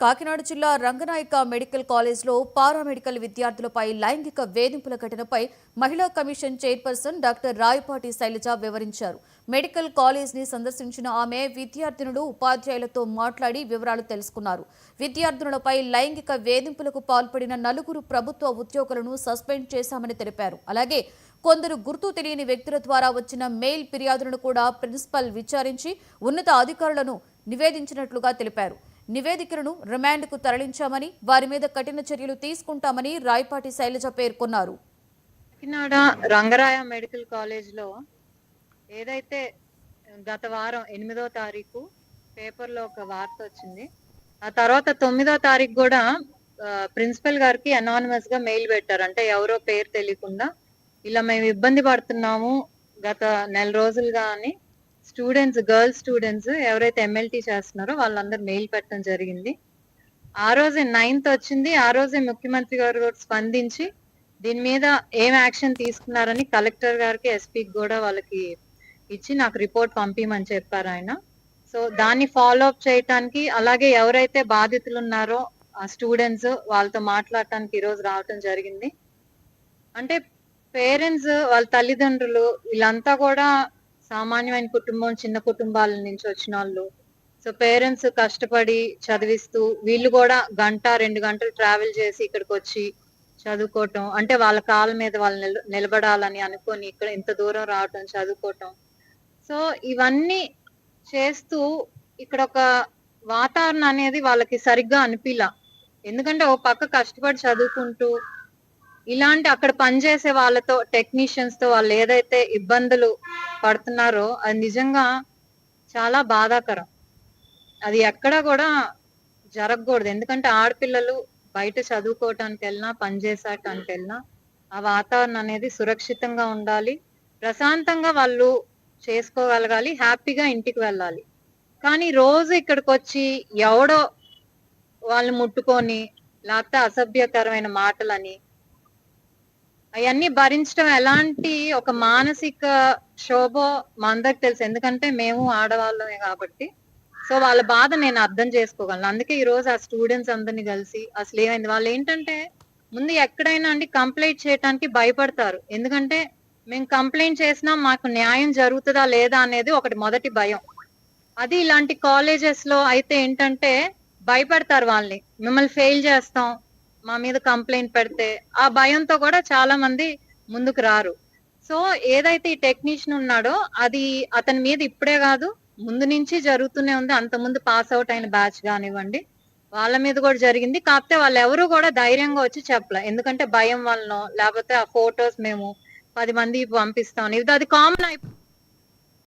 కాకినాడ జిల్లా రంగనాయక మెడికల్ కాలేజ్లో పారామెడికల్ విద్యార్థులపై లైంగిక వేధింపుల ఘటనపై మహిళా commission chairperson doctor Rayapati Shailaja వివరించారు. మెడికల్ కాలేజ్ని సందర్శించిన ఆమె విద్యార్థినులు, ఉపాధ్యాయులతో మాట్లాడి వివరాలు తెలుసుకున్నారు. విద్యార్థినులపై లైంగిక వేధింపులకు పాల్పడిన 4 ప్రభుత్వ ఉద్యోగులను సస్పెండ్ చేశామని తెలిపారు. అలాగే కొందరు గుర్తు తెలియని వ్యక్తుల ద్వారా వచ్చిన మెయిల్ ఫిర్యాదులను కూడా ప్రిన్సిపల్ విచారించి ఉన్నత అధికారులను నివేదించినట్లుగా తెలిపారు. నివేదికలను రిమాండ్కు తరలించామని, వారి మీద కఠిన చర్యలు తీసుకుంటామని రాయపాటి శైలజ పేర్కొన్నారు. కాకినాడ రంగరాయ మెడికల్ కాలేజ్లో ఏదైతే గత వారం 8వ తారీఖు పేపర్లో ఒక వార్త వచ్చింది. ఆ తర్వాత 9వ తారీఖు కూడా ప్రిన్సిపల్ గారికి అనానిమస్ గా మెయిల్ పెట్టారు. అంటే ఎవరో పేరు తెలియకుండా ఇలా మేము ఇబ్బంది పడుతున్నాము గత నెల రోజులుగా అని స్టూడెంట్స్, గర్ల్స్ స్టూడెంట్స్ ఎవరైతే ఎంఎల్టీ చేస్తున్నారో వాళ్ళందరూ మెయిల్ పెట్టడం జరిగింది. ఆ రోజే 9th వచ్చింది. ఆ రోజే ముఖ్యమంత్రి గారు కూడా స్పందించి దీని మీద ఏం యాక్షన్ తీసుకున్నారని కలెక్టర్ గారికి, ఎస్పీకి కూడా వాళ్ళకి ఇచ్చి నాకు రిపోర్ట్ పంపించమని చెప్పారు ఆయన. సో దాన్ని ఫాలో అప్ చేయటానికి, అలాగే ఎవరైతే బాధితులు ఉన్నారో ఆ స్టూడెంట్స్ వాళ్ళతో మాట్లాడటానికి ఈరోజు రావటం జరిగింది. అంటే పేరెంట్స్, వాళ్ళ తల్లిదండ్రులు వీళ్ళంతా కూడా సామాన్యమైన కుటుంబం, చిన్న కుటుంబాల నుంచి వచ్చిన వాళ్ళు. సో పేరెంట్స్ కష్టపడి చదివిస్తూ వీళ్ళు కూడా 1-2 గంటలు ట్రావెల్ చేసి ఇక్కడికి వచ్చి చదువుకోవటం, అంటే వాళ్ళ కాళ్ళ మీద వాళ్ళు నిలబడాలని అనుకొని ఇక్కడ ఇంత దూరం రావటం, చదువుకోవటం. సో ఇవన్నీ చేస్తూ ఇక్కడ ఒక వాతావరణం అనేది వాళ్ళకి సరిగ్గా అనిపిలా. ఎందుకంటే ఓ పక్క కష్టపడి చదువుకుంటూ ఇలాంటి అక్కడ పనిచేసే వాళ్ళతో, టెక్నీషియన్స్ తో వాళ్ళు ఏదైతే ఇబ్బందులు పడుతున్నారో అది నిజంగా చాలా బాధాకరం. అది ఎక్కడా కూడా జరగకూడదు. ఎందుకంటే ఆడపిల్లలు బయట చదువుకోవటానికి వెళ్ళినా, పనిచేసాటానికి వెళ్ళినా ఆ వాతావరణం అనేది సురక్షితంగా ఉండాలి, ప్రశాంతంగా వాళ్ళు చేసుకోగలగాలి, హ్యాపీగా ఇంటికి వెళ్ళాలి. కానీ రోజు ఇక్కడికి వచ్చి ఎవడో వాళ్ళు ముట్టుకొని, లేకపోతే అసభ్యకరమైన మాటలని అవన్నీ భరించడం ఎలాంటి ఒక మానసిక క్షోభో మా అందరికి తెలుసు. ఎందుకంటే మేము ఆడవాళ్ళమే కాబట్టి. సో వాళ్ళ బాధ నేను అర్థం చేసుకోగలను. అందుకే ఈ రోజు ఆ స్టూడెంట్స్ అందరినీ కలిసి అసలు ఏమైంది, వాళ్ళు ఏంటంటే ముందు ఎక్కడైనా అండి కంప్లైంట్ చేయడానికి భయపడతారు. ఎందుకంటే మేము కంప్లైంట్ చేసినా మాకు న్యాయం జరుగుతుందా లేదా అనేది ఒకటి మొదటి భయం. అది ఇలాంటి కాలేజెస్ లో అయితే ఏంటంటే భయపడతారు వాళ్ళని, మిమ్మల్ని ఫెయిల్ చేస్తాం మా మీద కంప్లైంట్ పెడితే, ఆ భయంతో కూడా చాలా మంది ముందుకు రారు. సో ఏదైతే ఈ టెక్నీషియన్ ఉన్నాడో అది అతని మీద ఇప్పుడే కాదు, ముందు నుంచి జరుగుతూనే ఉంది. అంత ముందు పాస్ అవుట్ అయిన బ్యాచ్ కానివ్వండి, వాళ్ళ మీద కూడా జరిగింది. కాకపోతే వాళ్ళు ఎవరు కూడా ధైర్యంగా వచ్చి చెప్పలే. ఎందుకంటే భయం వలన, లేకపోతే ఆ ఫొటోస్ మేము 10 మంది పంపిస్తాం, ఇది అది కామన్ అయిపోయింది.